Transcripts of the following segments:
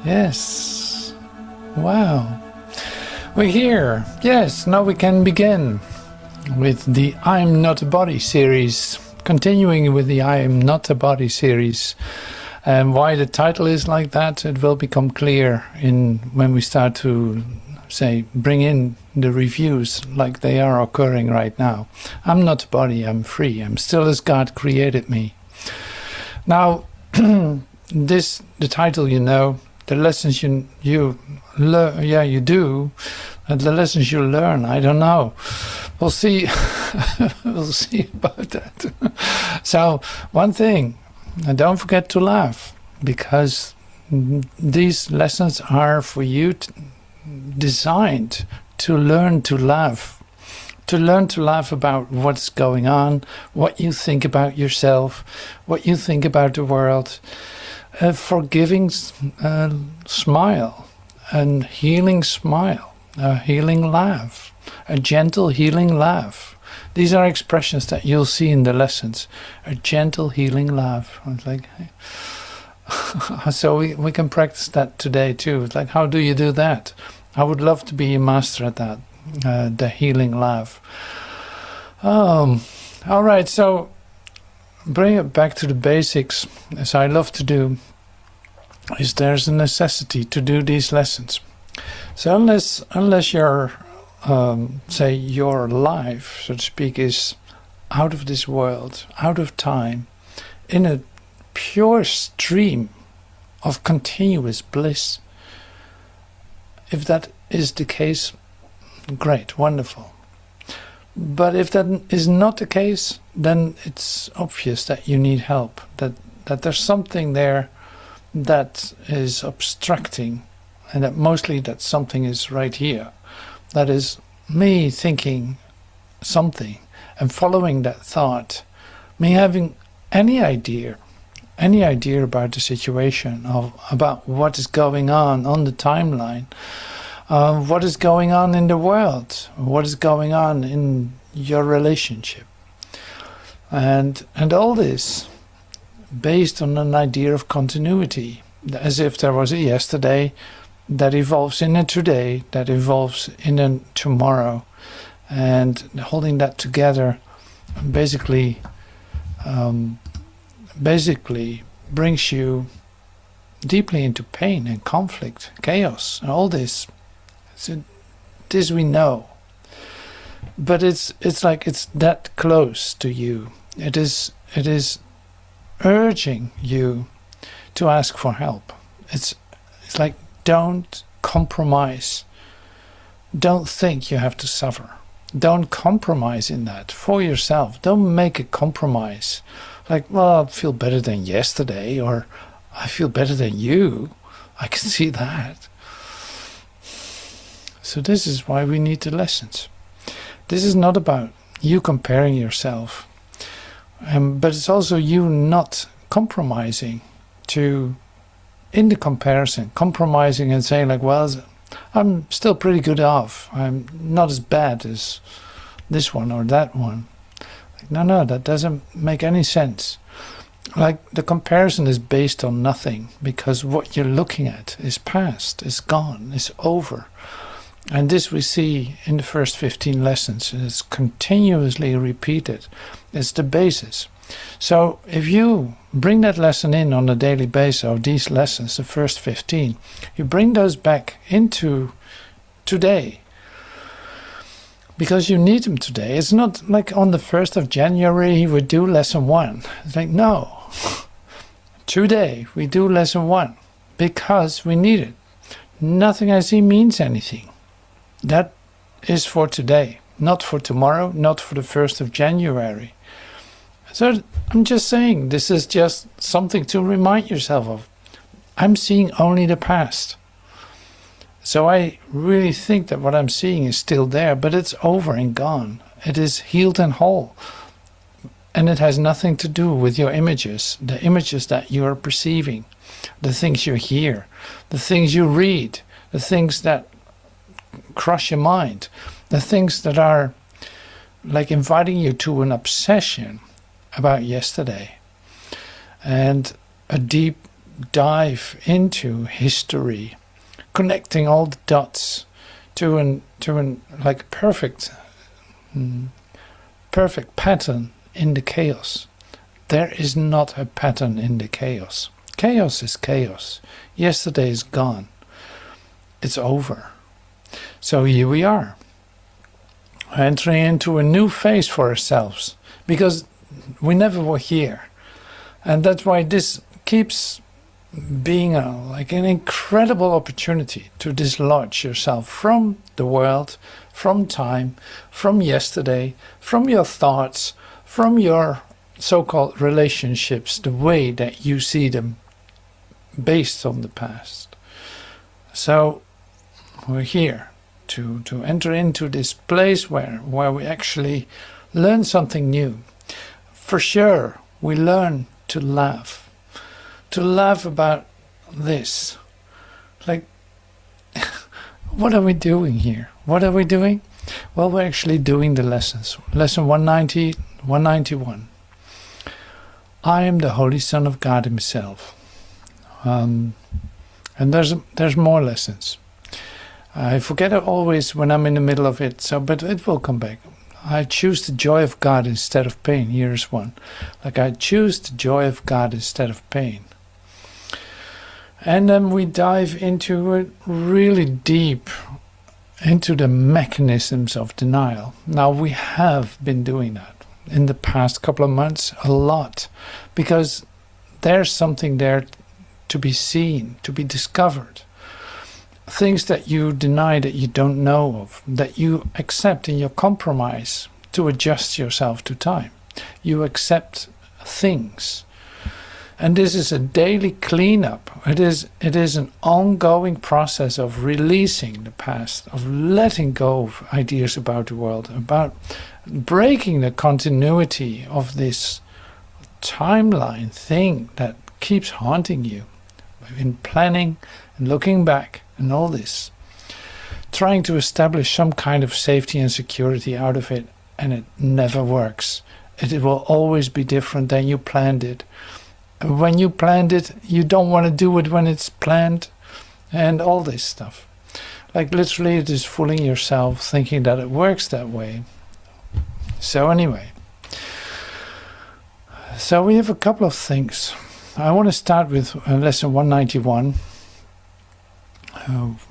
Yes. Wow. We're here. Yes, now we can begin with the I'm Not a Body series. Continuing with the I Am Not a Body series. And why the title is like that, it will become clear when we start to bring in the reviews like they are occurring right now. I'm not a body, I'm free. I'm still as God created me. Now, the title, the lessons you learn, you do, and the lessons you learn, I don't know. We'll see. We'll see about that. So, one thing, and don't forget to laugh, because these lessons are for you designed to learn to laugh. To learn to laugh about what's going on, what you think about yourself, what you think about the world. A forgiving smile, a healing smile, a healing laugh, a gentle healing laugh. These are expressions that you'll see in the lessons. A gentle healing laugh. It's like, so we can practice that today too. It's like, how do you do that? I would love to be a master at that, the healing laugh. All right, so bring it back to the basics, as I love to do, is there's a necessity to do these lessons. So unless your your life, so to speak, is out of this world, out of time, in a pure stream of continuous bliss, if that is the case, great, wonderful. But if that is not the case, then it's obvious that you need help, that there's something there that is obstructing, and that something is right here. That is me thinking something and following that thought, me having any idea about the situation, about what is going on the timeline, what is going on in the world, what is going on in your relationship, and all this based on an idea of continuity, as if there was a yesterday that evolves in a today, that evolves in a tomorrow, and holding that together basically brings you deeply into pain and conflict, chaos, and all this. So this we know, but it's like it's that close to you. It is urging you to ask for help. It's like, don't compromise. Don't think you have to suffer. Don't compromise in that for yourself. Don't make a compromise. Like, well, I feel better than yesterday, or I feel better than you. I can see that. So this is why we need the lessons. This is not about you comparing yourself, but it's also you not compromising in the comparison, compromising and saying like, well, I'm still pretty good off. I'm not as bad as this one or that one. Like, no, that doesn't make any sense. Like, the comparison is based on nothing, because what you're looking at is past, is gone, is over. And this we see in the first 15 lessons, and it's continuously repeated. It's the basis. So if you bring that lesson in on a daily basis, or these lessons, the first 15, you bring those back into today, because you need them today. It's not like on the 1st of January we would do lesson 1. It's like, no, today we do lesson 1 because we need it. Nothing I see means anything. That is for today, not for tomorrow, not for the 1st of January. So I'm just saying, this is just something to remind yourself of. I'm seeing only the past. So I really think that what I'm seeing is still there, but it's over and gone. It is healed and whole. And it has nothing to do with your images, the images that you are perceiving, the things you hear, the things you read, the things that crush your mind, the things that are like inviting you to an obsession about yesterday, and a deep dive into history, connecting all the dots to an like perfect pattern in the chaos. There is not a pattern in the chaos. Chaos is chaos. Yesterday is gone. It's over. So here we are, entering into a new phase for ourselves, because we never were here. And that's why this keeps being like an incredible opportunity to dislodge yourself from the world, from time, from yesterday, from your thoughts, from your so-called relationships, the way that you see them based on the past. So we're here to enter into this place where we actually learn something new. For sure, we learn to laugh about this. Like, what are we doing here? What are we doing? Well, we're actually doing the lessons. Lesson 190, 191. I am the Holy Son of God Himself. And there's more lessons. I forget it always when I'm in the middle of it, but it will come back. I choose the joy of God instead of pain. Here's one. Like, I choose the joy of God instead of pain. And then we dive into it really deep, into the mechanisms of denial. Now, we have been doing that in the past couple of months a lot, because there's something there to be seen, to be discovered. Things that you deny, that you don't know of, that you accept in your compromise to adjust yourself to time. You accept things. And this is a daily cleanup. It is an ongoing process of releasing the past, of letting go of ideas about the world, about breaking the continuity of this timeline thing that keeps haunting you in planning and looking back and all this. Trying to establish some kind of safety and security out of it, and it never works. It will always be different than you planned it. When you planned it, you don't want to do it when it's planned, and all this stuff. Like, literally, it is fooling yourself thinking that it works that way. So anyway, so we have a couple of things. I want to start with lesson 191,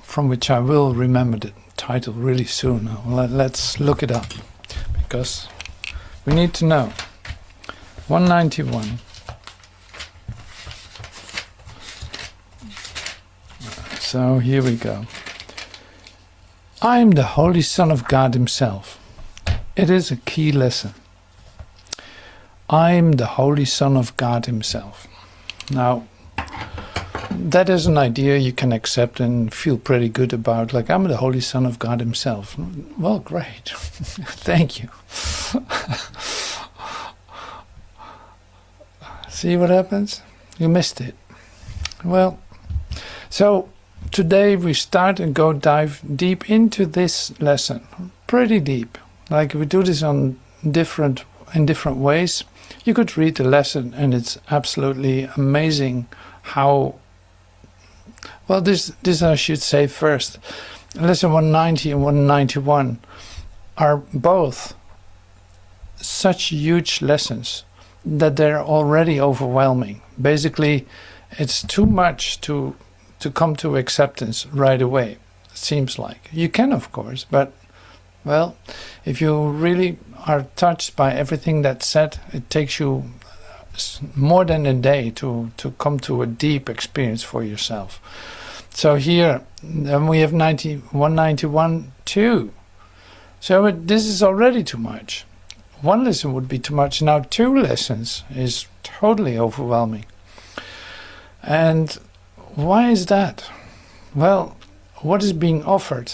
from which I will remember the title really soon. Let's look it up, because we need to know. 191. So here we go. I am the Holy Son of God Himself. It is a key lesson. I am the Holy Son of God Himself. Now, that is an idea you can accept and feel pretty good about. Like, I'm the Holy Son of God Himself. Well, great. Thank you. See what happens? You missed it. Well, so today we start and dive deep into this lesson. Pretty deep. Like, we do this in different ways. You could read the lesson and it's absolutely amazing how, well, this I should say first. Lesson 190 and 191 are both such huge lessons that they're already overwhelming. Basically, it's too much to come to acceptance right away, it seems like. You can, of course, but, well, if you really are touched by everything that's said, it takes you more than a day to come to a deep experience for yourself. So here, then we have 191 too. So this is already too much. One lesson would be too much. Now 2 lessons is totally overwhelming. And why is that? Well, what is being offered,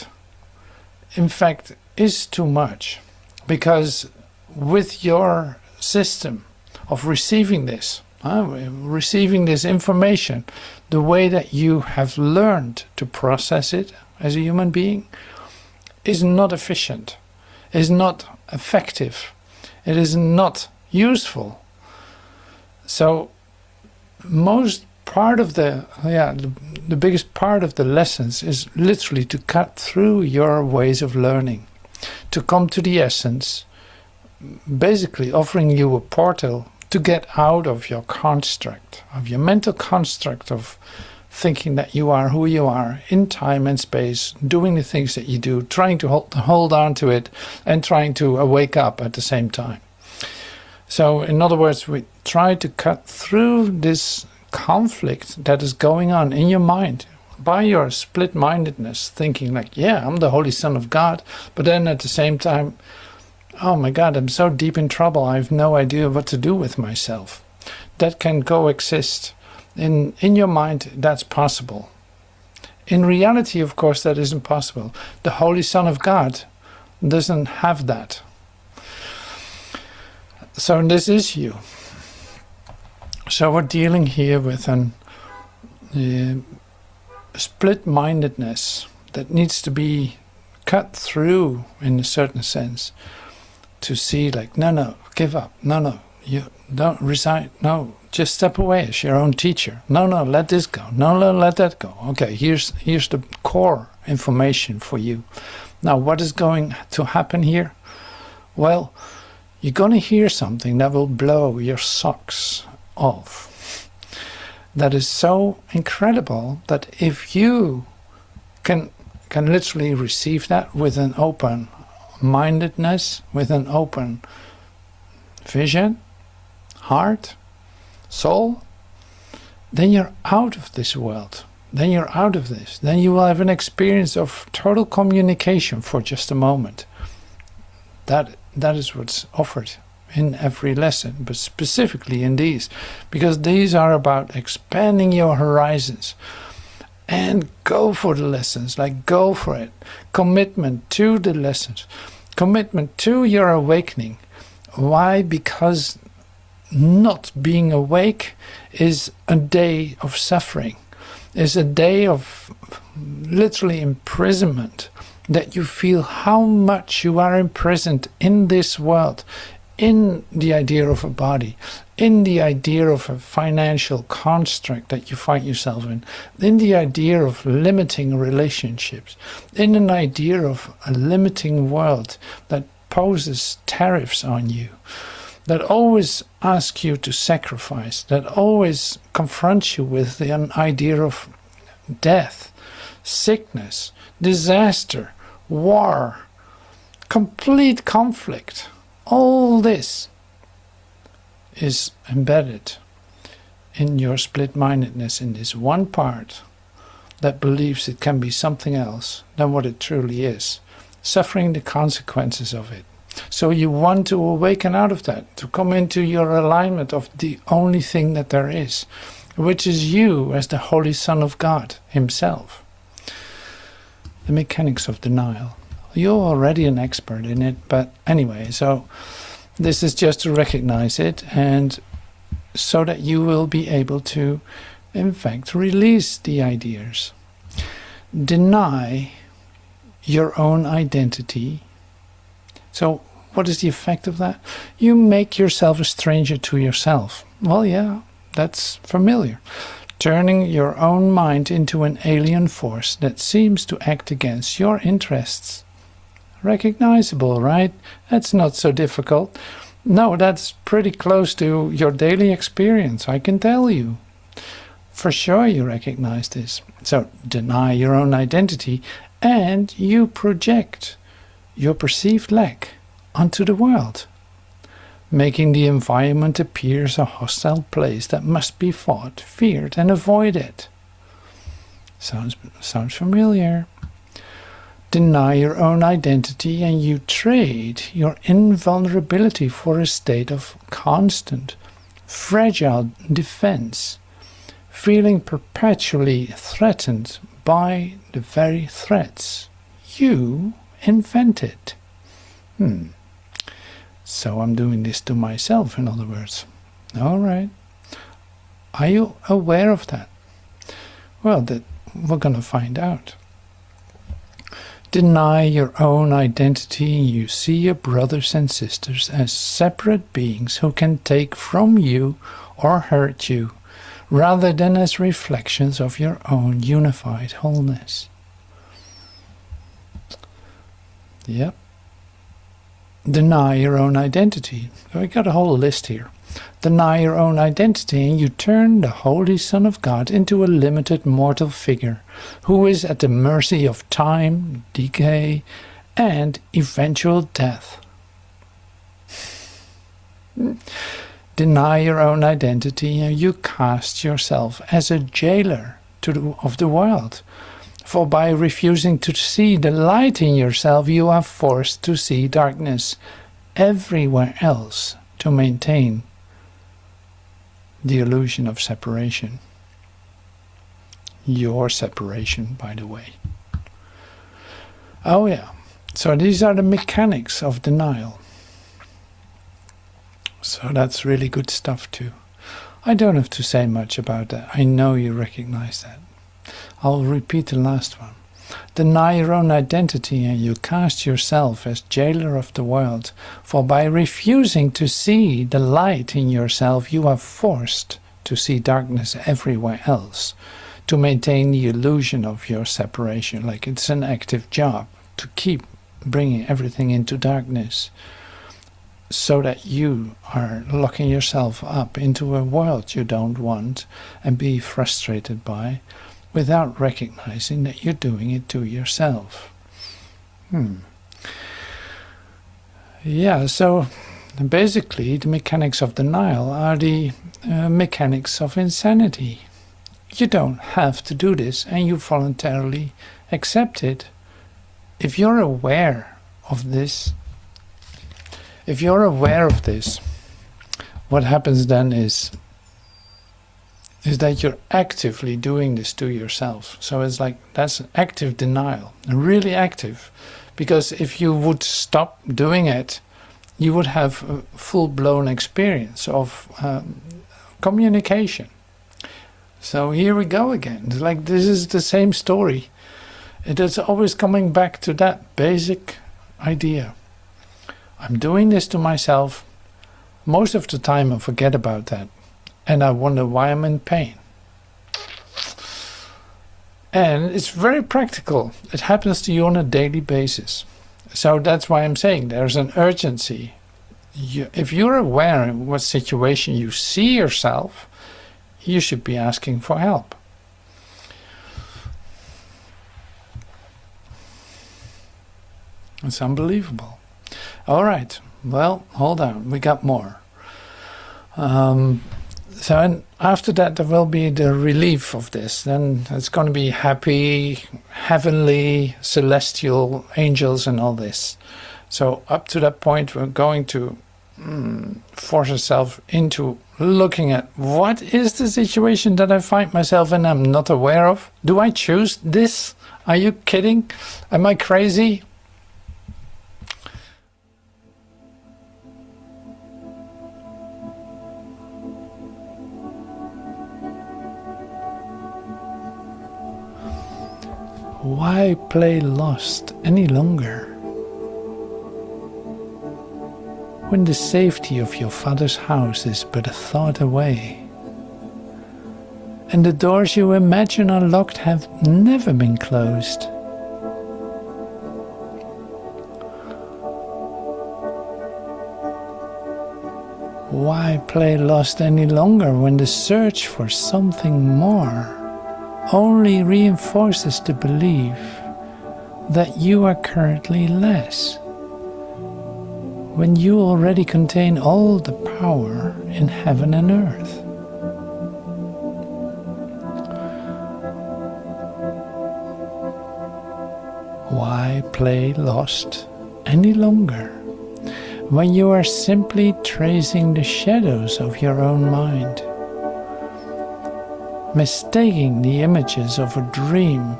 in fact, is too much. Because with your system of receiving this information, the way that you have learned to process it as a human being is not efficient, is not effective, it is not useful. So most part of the biggest part of the lessons is literally to cut through your ways of learning, to come to the essence, basically offering you a portal to get out of your construct, of your mental construct of thinking that you are who you are in time and space, doing the things that you do, trying to hold on to it and trying to wake up at the same time. So in other words, we try to cut through this conflict that is going on in your mind by your split-mindedness, thinking like, yeah, I'm the Holy Son of God, but then at the same time, oh my God, I'm so deep in trouble, I have no idea what to do with myself. That can coexist. In your mind, that's possible. In reality, of course, that isn't possible. The Holy Son of God doesn't have that. So this is you. So we're dealing here with an split-mindedness that needs to be cut through in a certain sense, to see like, no, give up. No, you don't resign. No, just step away as your own teacher. No, let this go. No, let that go. Okay, here's the core information for you. Now, what is going to happen here? Well, you're going to hear something that will blow your socks off. That is so incredible that if you can literally receive that with an open mindedness, with an open vision, heart, soul, then you're out of this world. Then you're out of this. Then you will have an experience of total communication for just a moment. That is what's offered in every lesson, but specifically in these, because these are about expanding your horizons. And go for the lessons, like go for it. Commitment to the lessons. Commitment to your awakening. Why? Because not being awake is a day of suffering, is a day of literally imprisonment, that you feel how much you are imprisoned in this world, in the idea of a body, in the idea of a financial construct that you find yourself in the idea of limiting relationships, in an idea of a limiting world that poses tariffs on you, that always asks you to sacrifice, that always confronts you with the idea of death, sickness, disaster, war, complete conflict. All this is embedded in your split-mindedness, in this one part that believes it can be something else than what it truly is, suffering the consequences of it. So you want to awaken out of that, to come into your alignment of the only thing that there is, which is you as the Holy Son of God himself. The mechanics of denial. You're already an expert in it, but anyway, so this is just to recognize it, and so that you will be able to, in fact, release the ideas. Deny your own identity. So what is the effect of that? You make yourself a stranger to yourself. Well, yeah, that's familiar. Turning your own mind into an alien force that seems to act against your interests. Recognizable, right? That's not so difficult. No, that's pretty close to your daily experience, I can tell you. For sure you recognize this. So deny your own identity and you project your perceived lack onto the world, making the environment appear as a hostile place that must be fought, feared, and avoided. Sounds familiar. Deny your own identity and you trade your invulnerability for a state of constant, fragile defense, feeling perpetually threatened by the very threats you invented. So I'm doing this to myself, in other words. All right. Are you aware of that? Well, we're going to find out. Deny your own identity, you see your brothers and sisters as separate beings who can take from you or hurt you, rather than as reflections of your own unified wholeness. Yep. Deny your own identity. We got a whole list here. Deny your own identity and you turn the Holy Son of God into a limited mortal figure who is at the mercy of time, decay, and eventual death. Deny your own identity and you cast yourself as a jailer of the world. For by refusing to see the light in yourself, you are forced to see darkness everywhere else to maintain the illusion of separation. Your separation, by the way. Oh yeah, so these are the mechanics of denial. So that's really good stuff too. I don't have to say much about that. I know you recognize that. I'll repeat the last one. Deny your own identity and you cast yourself as jailer of the world. For by refusing to see the light in yourself, you are forced to see darkness everywhere else, to maintain the illusion of your separation. Like it's an active job to keep bringing everything into darkness, so that you are locking yourself up into a world you don't want and be frustrated by, without recognizing that you're doing it to yourself. Yeah, so basically the mechanics of denial are the mechanics of insanity. You don't have to do this and you voluntarily accept it. If you're aware of this, what happens then is that you're actively doing this to yourself. So it's like, that's an active denial, really active. Because if you would stop doing it, you would have a full-blown experience of communication. So here we go again. It's like, this is the same story. It is always coming back to that basic idea. I'm doing this to myself. Most of the time I forget about that. And I wonder why I'm in pain. And it's very practical. It happens to you on a daily basis. So that's why I'm saying there's an urgency. If you're aware in what situation you see yourself, you should be asking for help. It's unbelievable. All right. Well, hold on. We got more. So and after that there will be the relief of this. Then it's going to be happy, heavenly, celestial angels and all this. So up to that point we're going to force ourselves into looking at what is the situation that I find myself in I'm not aware of. Do I choose this? Are you kidding? Am I crazy? Why play lost any longer? When the safety of your Father's house is but a thought away, and the doors you imagine are locked have never been closed. Why play lost any longer when the search for something more only reinforces the belief that you are currently less, when you already contain all the power in heaven and earth? Why play lost any longer when you are simply tracing the shadows of your own mind, mistaking the images of a dream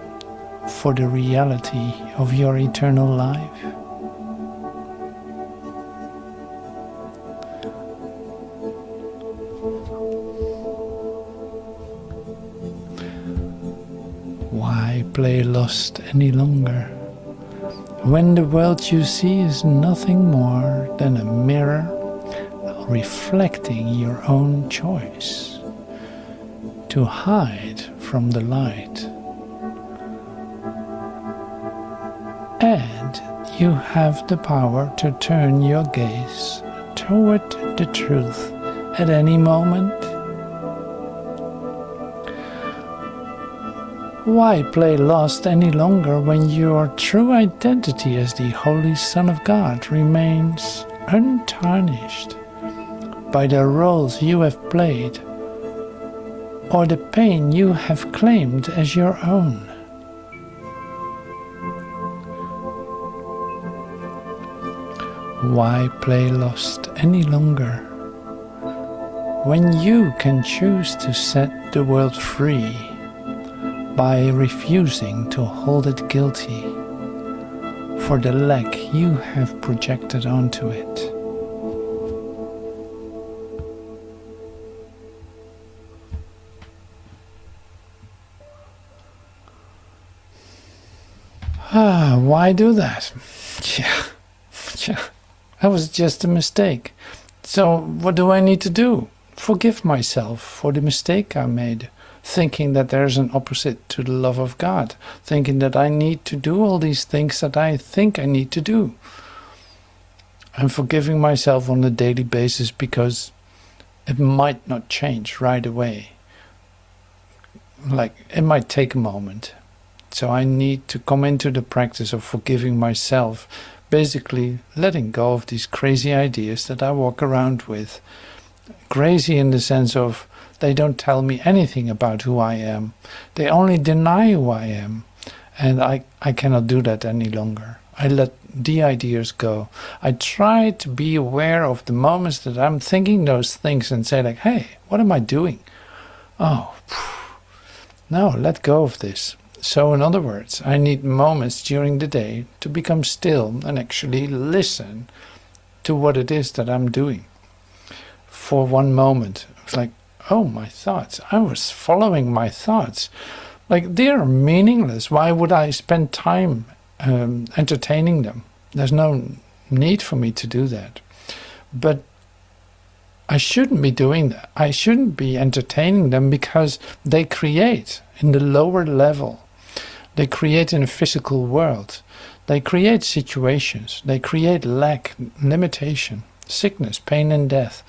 for the reality of your eternal life? Why play lost any longer when the world you see is nothing more than a mirror reflecting your own choice to hide from the light. And you have the power to turn your gaze toward the truth at any moment. Why play lost any longer when your true identity as the Holy Son of God remains untarnished by the roles you have played or the pain you have claimed as your own? Why play lost any longer when you can choose to set the world free by refusing to hold it guilty for the lack you have projected onto it? Why do that? Yeah, that was just a mistake. So what do I need to do? Forgive myself for the mistake I made, thinking that there's an opposite to the love of God, thinking that I need to do all these things that I think I need to do. I'm forgiving myself on a daily basis because it might not change right away. Like, it might take a moment. So I need to come into the practice of forgiving myself, basically letting go of these crazy ideas that I walk around with. Crazy in the sense of they don't tell me anything about who I am. They only deny who I am. And I cannot do that any longer. I let the ideas go. I try to be aware of the moments that I'm thinking those things and say like, hey, what am I doing? Oh, no, let go of this. So in other words, I need moments during the day to become still and actually listen to what it is that I'm doing. For one moment, it's like, oh, my thoughts. I was following my thoughts. Like, they are meaningless. Why would I spend time entertaining them? There's no need for me to do that. But I shouldn't be doing that. I shouldn't be entertaining them because they create in the lower level. They create in a physical world. They create situations. They create lack, limitation, sickness, pain and death,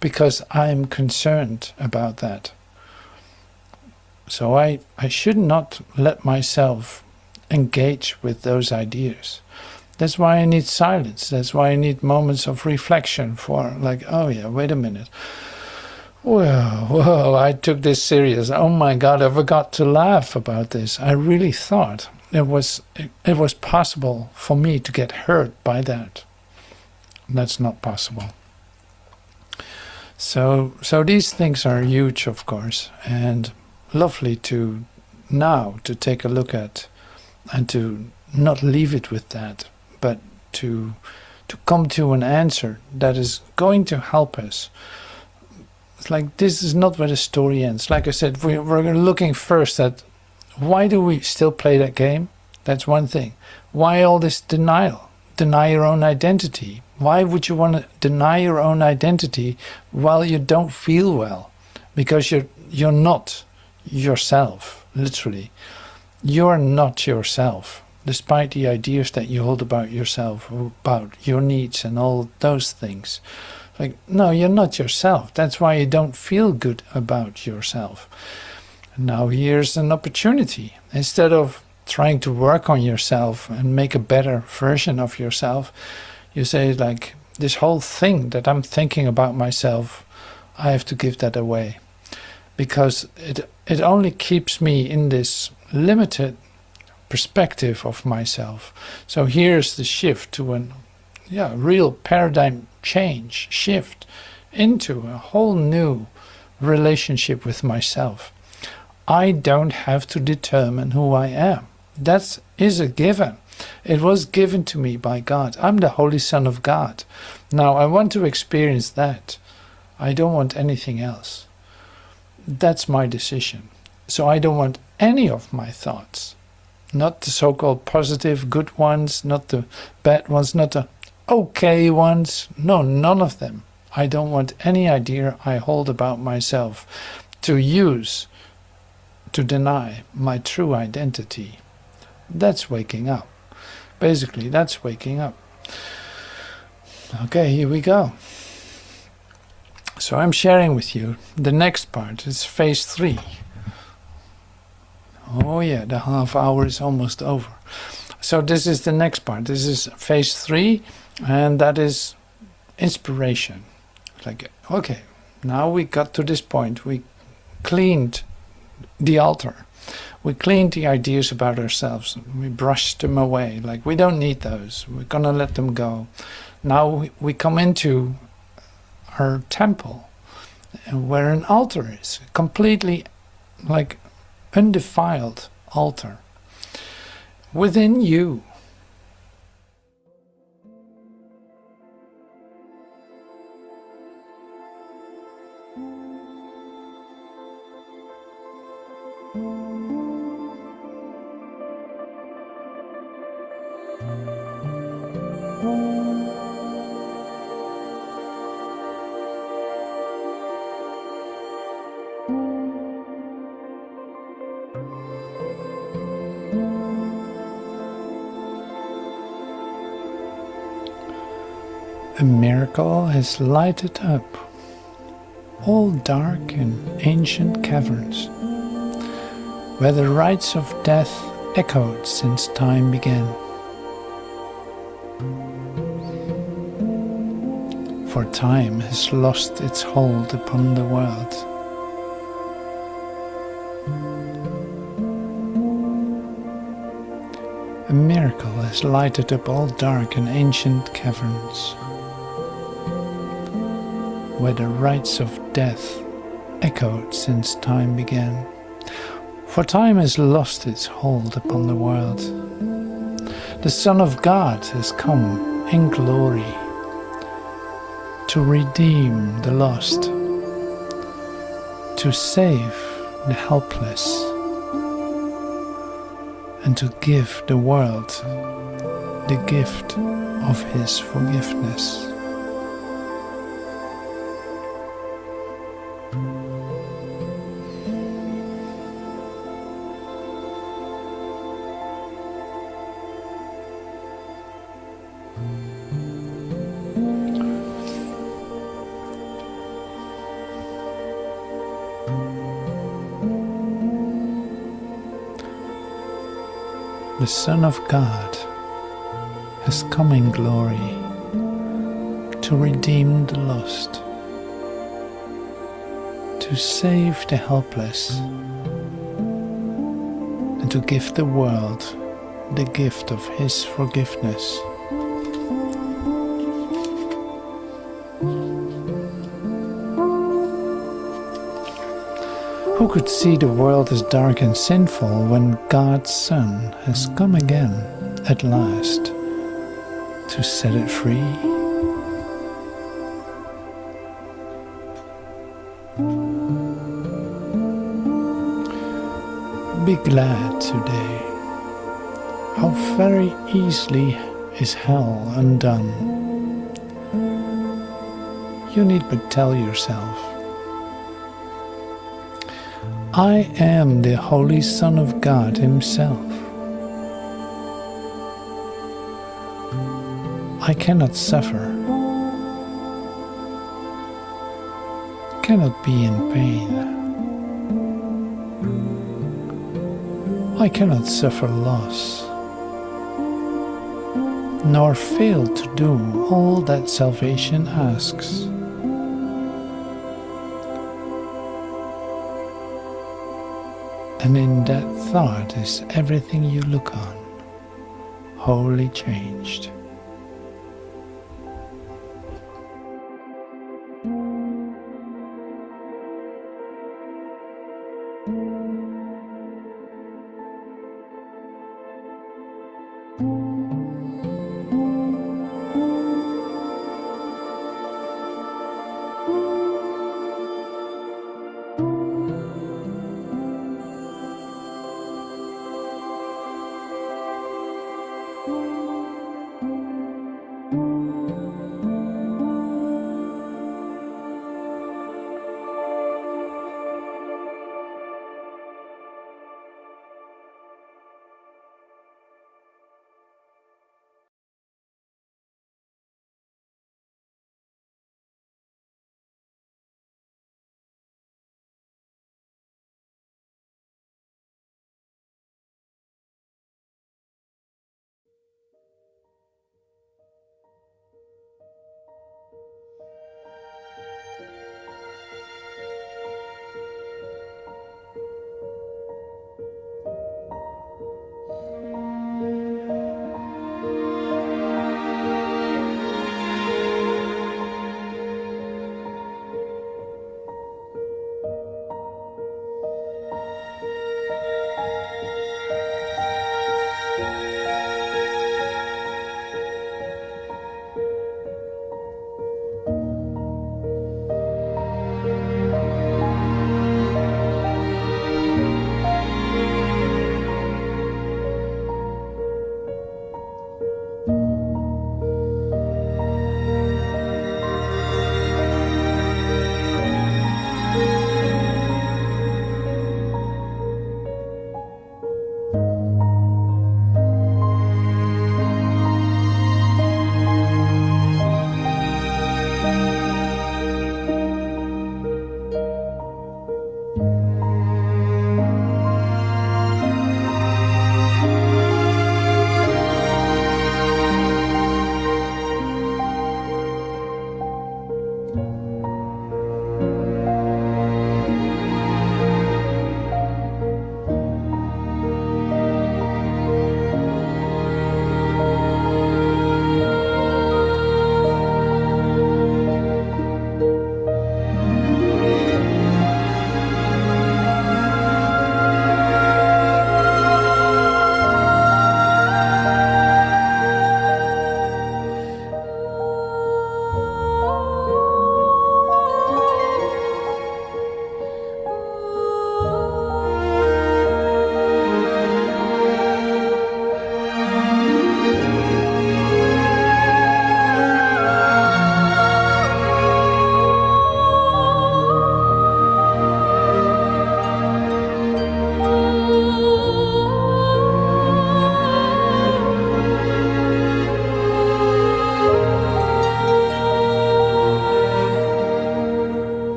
because I'm concerned about that. So I should not let myself engage with those ideas. That's why I need silence. That's why I need moments of reflection for like, oh yeah, wait a minute. Whoa, I took this serious. Oh my God, I forgot to laugh about this. I really thought it was possible for me to get hurt by that. That's not possible. So these things are huge, of course, and lovely to now to take a look at and to not leave it with that, but to come to an answer that is going to help us. It's like, this is not where the story ends. Like I said, we're looking first at why do we still play that game? That's one thing. Why all this denial? Deny your own identity. Why would you want to deny your own identity while you don't feel well? Because you're not yourself, literally. You're not yourself, despite the ideas that you hold about yourself, about your needs and all those things. Like, no, you're not yourself. That's why you don't feel good about yourself. Now here's an opportunity. Instead of trying to work on yourself and make a better version of yourself, you say like, this whole thing that I'm thinking about myself, I have to give that away. Because it only keeps me in this limited perspective of myself. So here's the shift to a real paradigm change, shift into a whole new relationship with myself. I don't have to determine who I am. That is a given. It was given to me by God. I'm the Holy Son of God. Now I want to experience that. I don't want anything else. That's my decision. So I don't want any of my thoughts. Not the so-called positive, good ones, not the bad ones, not the okay ones. No, none of them. I don't want any idea I hold about myself to use to deny my true identity. That's waking up. Basically, that's waking up. Okay, here we go. So I'm sharing with you the next part. It's phase 3. Oh yeah, the half hour is almost over. So this is the next part. This is phase 3, and that is inspiration. Like, okay, now we got to this point. We cleaned the altar. We cleaned the ideas about ourselves. We brushed them away. Like, we don't need those. We're gonna let them go. Now we come into our temple, where an altar is, completely like undefiled altar within you. A miracle has lighted up all dark and ancient caverns, where the rites of death echoed since time began. For time has lost its hold upon the world. A miracle has lighted up all dark and ancient caverns, where the rites of death echoed since time began. For time has lost its hold upon the world. The Son of God has come in glory to redeem the lost, to save the helpless, and to give the world the gift of His forgiveness. The Son of God has come in glory to redeem the lost, to save the helpless, and to give the world the gift of His forgiveness. Who could see the world as dark and sinful when God's Son has come again at last to set it free? Be glad today. How very easily is hell undone. You need but tell yourself, I am the Holy Son of God Himself. I cannot suffer, cannot be in pain. I cannot suffer loss, nor fail to do all that salvation asks. And in that thought is everything you look on, wholly changed.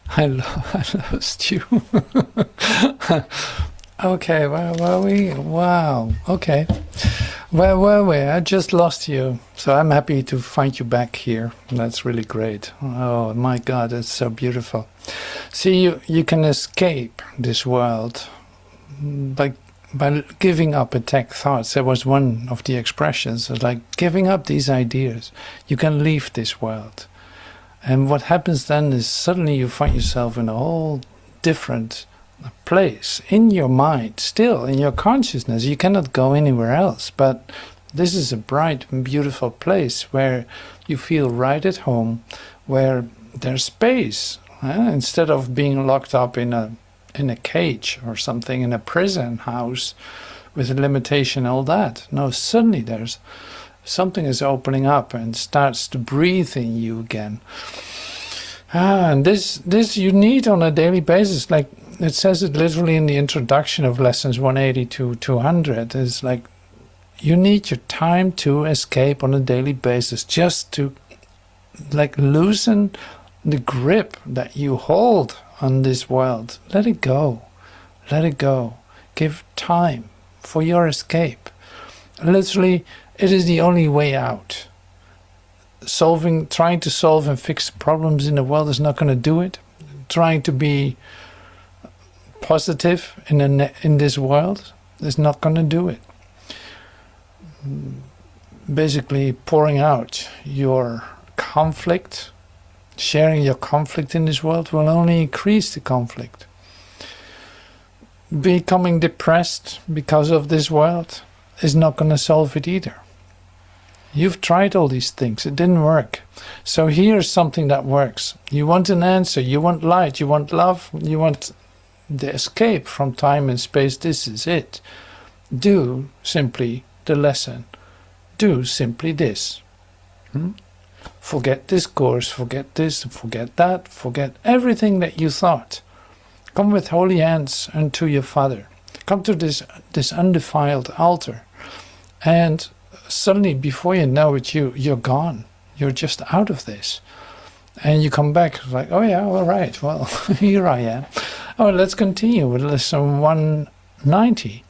I lost you. Okay, where were we? Wow, okay. Where were we? I just lost you. So I'm happy to find you back here. That's really great. Oh my God, it's so beautiful. See, you can escape this world by giving up attack thoughts. That was one of the expressions. It's like giving up these ideas. You can leave this world. And what happens then is suddenly you find yourself in a whole different place in your mind, still in your consciousness. You cannot go anywhere else, but this is a bright and beautiful place where you feel right at home, where there's space, instead of being locked up in a cage or something, in a prison house with a limitation, all that. No, suddenly there's something is opening up and starts to breathe in you again. And this you need on a daily basis. Like it says it literally in the introduction of lessons 180 to 200. It's like you need your time to escape on a daily basis, just to like loosen the grip that you hold on this world. Let it go. Let it go. Give time for your escape. Literally, it is the only way out. Trying to solve and fix problems in the world is not going to do it. Trying to be positive in this world is not going to do it. Basically, pouring out your conflict, sharing your conflict in this world will only increase the conflict. Becoming depressed because of this world is not going to solve it either. You've tried all these things, it didn't work. So here's something that works. You want an answer, you want light, you want love, you want the escape from time and space. This is it. Do simply the lesson. Do simply this. Forget this course, forget this, forget that, forget everything that you thought. Come with holy hands unto your Father. Come to this undefiled altar, and suddenly, before you know it, you're gone. You're just out of this. And you come back like, oh yeah, all right, well, here I am. Oh, let's continue with lesson 190.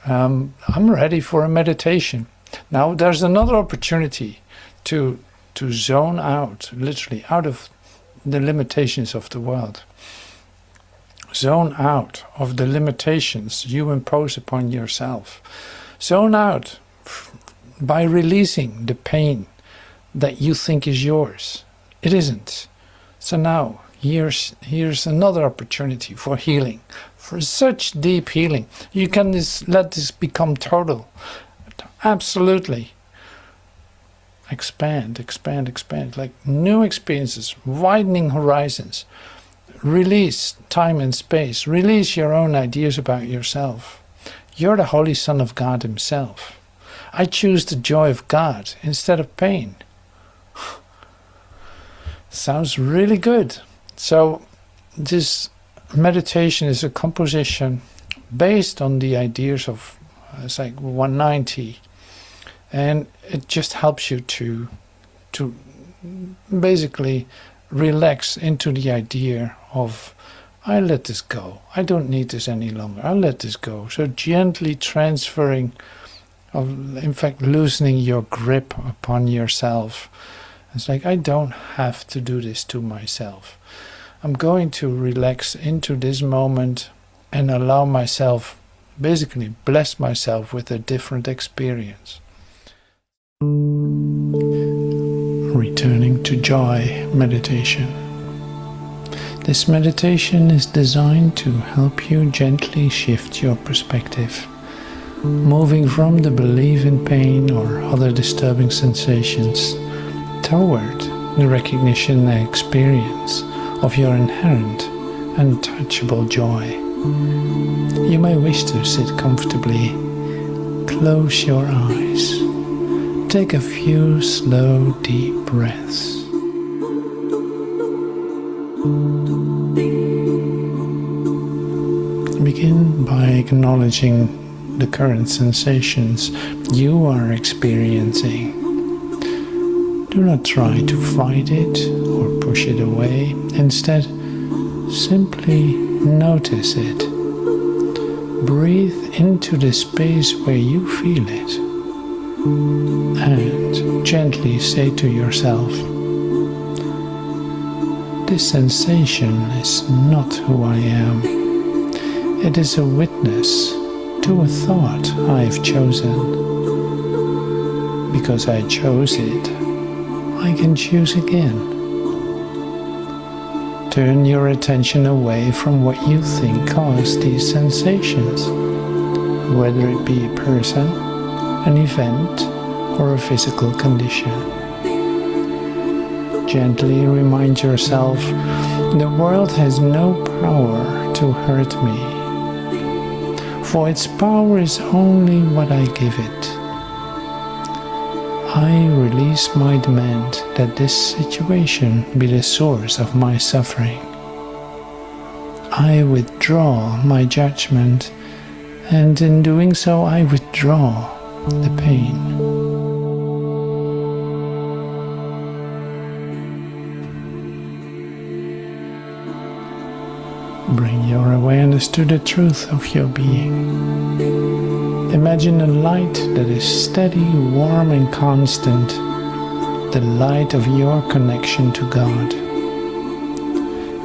I'm ready for a meditation. Now, there's another opportunity to zone out, literally out of the limitations of the world. Zone out of the limitations you impose upon yourself. Zone out by releasing the pain that you think is yours. It isn't. So now, here's another opportunity for healing, for such deep healing. You can let this become total. Absolutely. Expand, expand, expand. Like new experiences, widening horizons. Release time and space. Release your own ideas about yourself. You're the Holy Son of God Himself. I choose the joy of God instead of pain. Sounds really good. So this meditation is a composition based on the ideas of it's like 190, and it just helps you to basically relax into the idea of I let this go. I don't need this any longer. I'll let this go. So gently transferring, in fact, loosening your grip upon yourself. It's like I don't have to do this to myself. I'm going to relax into this moment and allow myself, basically bless myself with a different experience. Returning to joy meditation. This meditation is designed to help you gently shift your perspective, moving from the belief in pain or other disturbing sensations toward the recognition and experience of your inherent, untouchable joy. You may wish to sit comfortably. Close your eyes. Take a few slow, deep breaths. Begin by acknowledging the current sensations you are experiencing. Do not try to fight it or push it away. Instead, simply notice it. Breathe into the space where you feel it. And gently say to yourself, this sensation is not who I am. It is a witness to a thought I've chosen. Because I chose it, I can choose again. Turn your attention away from what you think caused these sensations, whether it be a person, an event, or a physical condition. Gently remind yourself, the world has no power to hurt me, for its power is only what I give it. I release my demand that this situation be the source of my suffering. I withdraw my judgment, and in doing so I withdraw the pain. Bring your awareness to the truth of your being. Imagine a light that is steady, warm and constant, the light of your connection to God.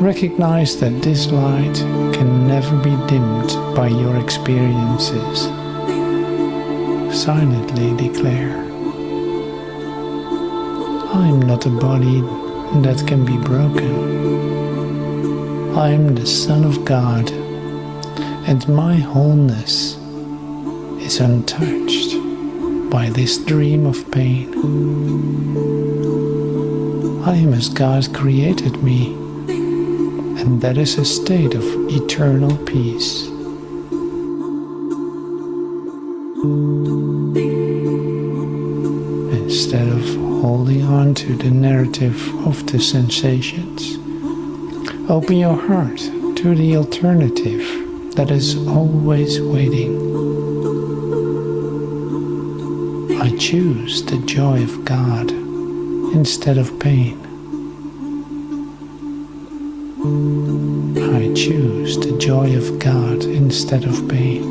Recognize that this light can never be dimmed by your experiences. Silently declare, I am not a body that can be broken. I am the Son of God, and my wholeness is untouched by this dream of pain. I am as God created me, and that is a state of eternal peace. Instead of holding on to the narrative of the sensations, open your heart to the alternative that is always waiting. I choose the joy of God instead of pain. I choose the joy of God instead of pain.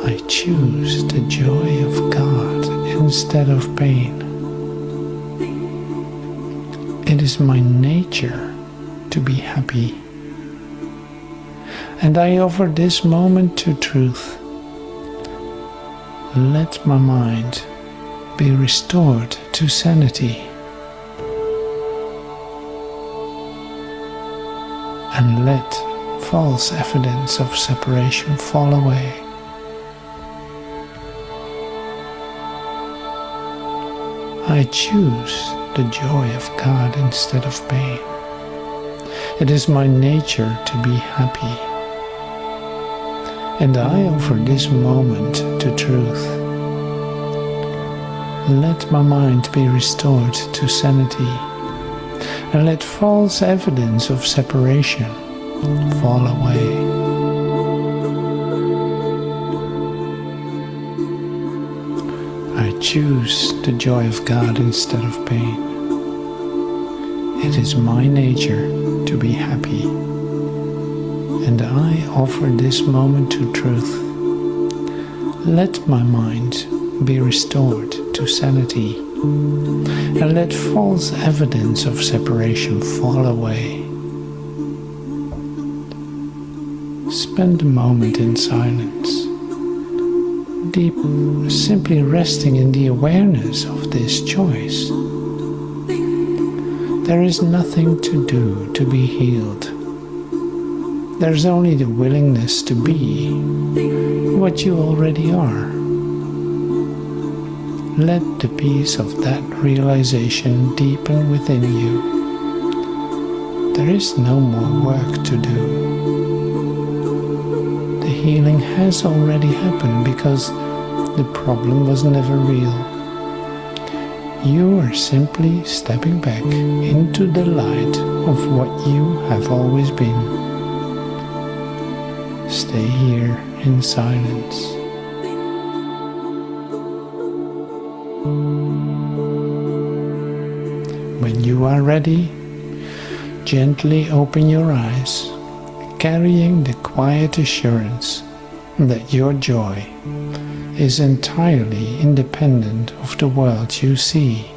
I choose the joy of God instead of pain. It is my nature to be happy. And I offer this moment to truth. Let my mind be restored to sanity. And let false evidence of separation fall away. I choose the joy of God instead of pain. It is my nature to be happy. And I offer this moment to truth. Let my mind be restored to sanity, and let false evidence of separation fall away. I choose the joy of God instead of pain. It is my nature to be happy, and I offer this moment to truth. Let my mind be restored to sanity, and let false evidence of separation fall away. Spend a moment in silence, deep, simply resting in the awareness of this choice. There is nothing to do to be healed. There's only the willingness to be what you already are. Let the peace of that realization deepen within you. There is no more work to do. The healing has already happened because the problem was never real. You are simply stepping back into the light of what you have always been. Stay here in silence. When you are ready, gently open your eyes, carrying the quiet assurance that your joy is entirely independent of the world you see.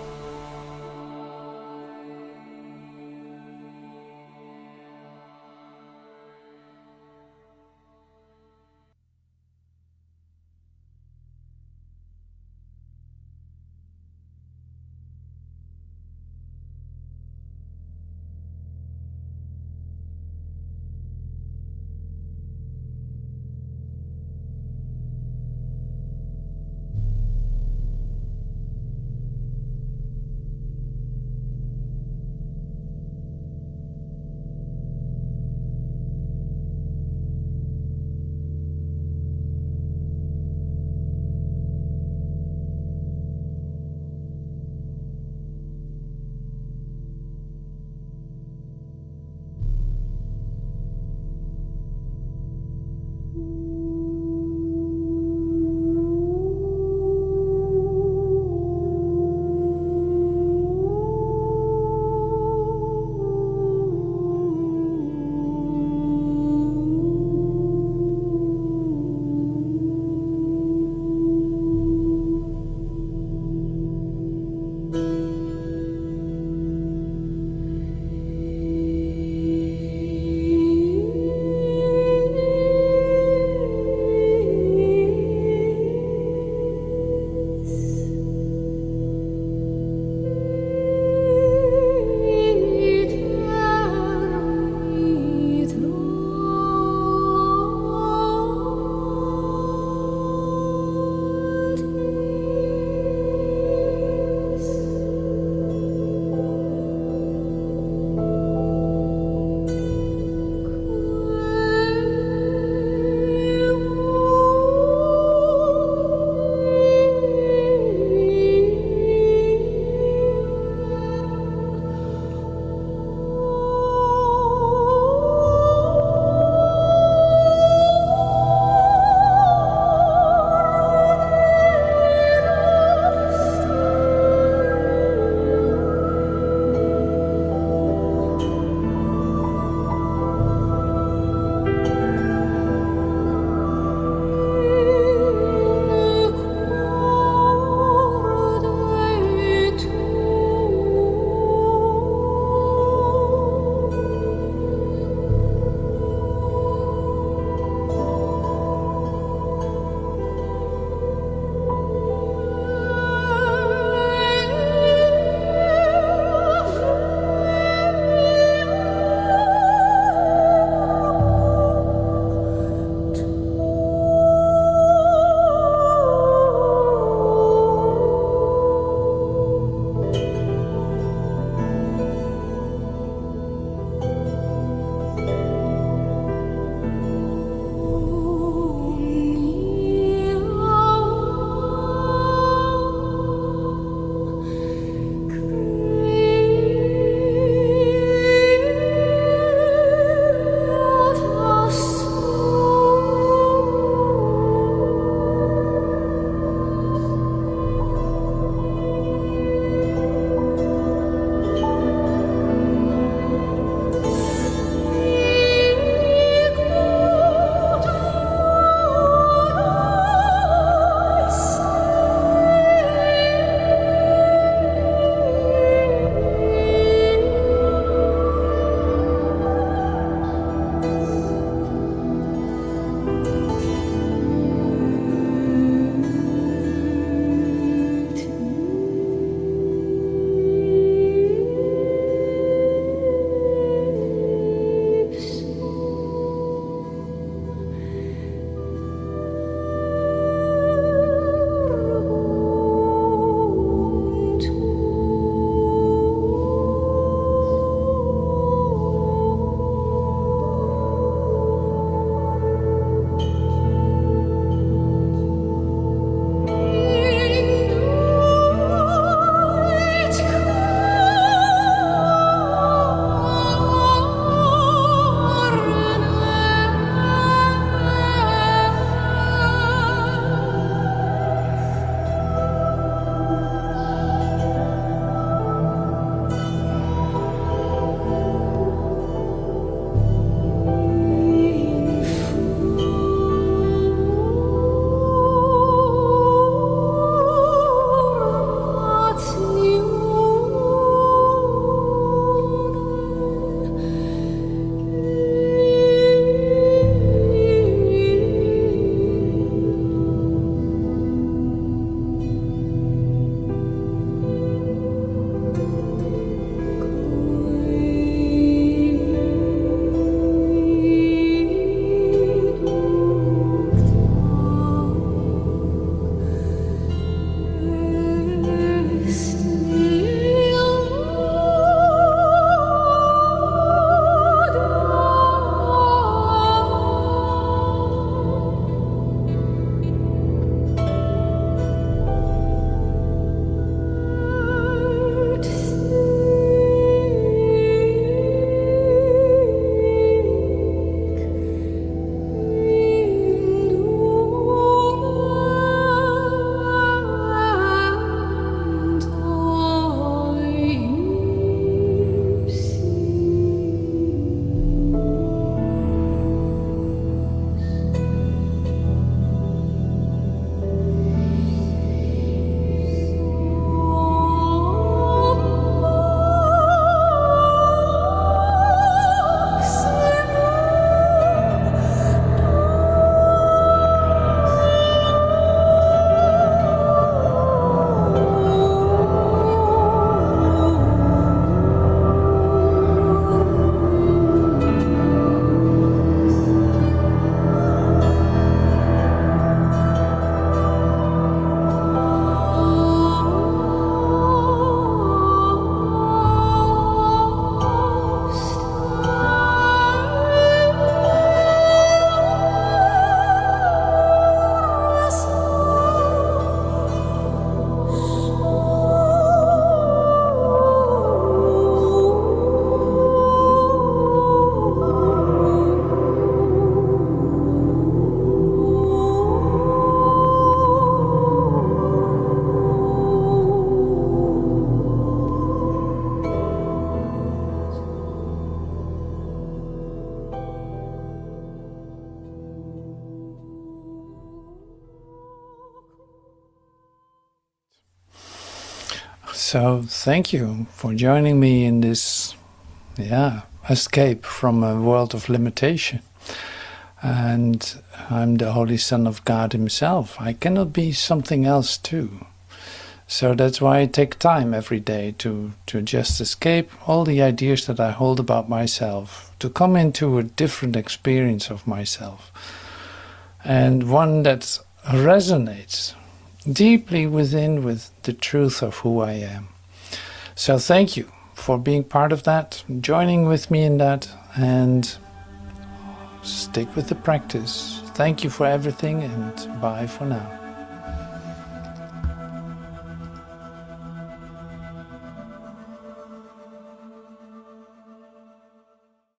So thank you for joining me in this, escape from a world of limitation. And I'm the Holy Son of God himself. I cannot be something else too. So that's why I take time every day to just escape all the ideas that I hold about myself, to come into a different experience of myself, and one that resonates deeply within with the truth of who I am. So thank you for being part of that, joining with me in that, and stick with the practice. Thank you for everything, and bye for now.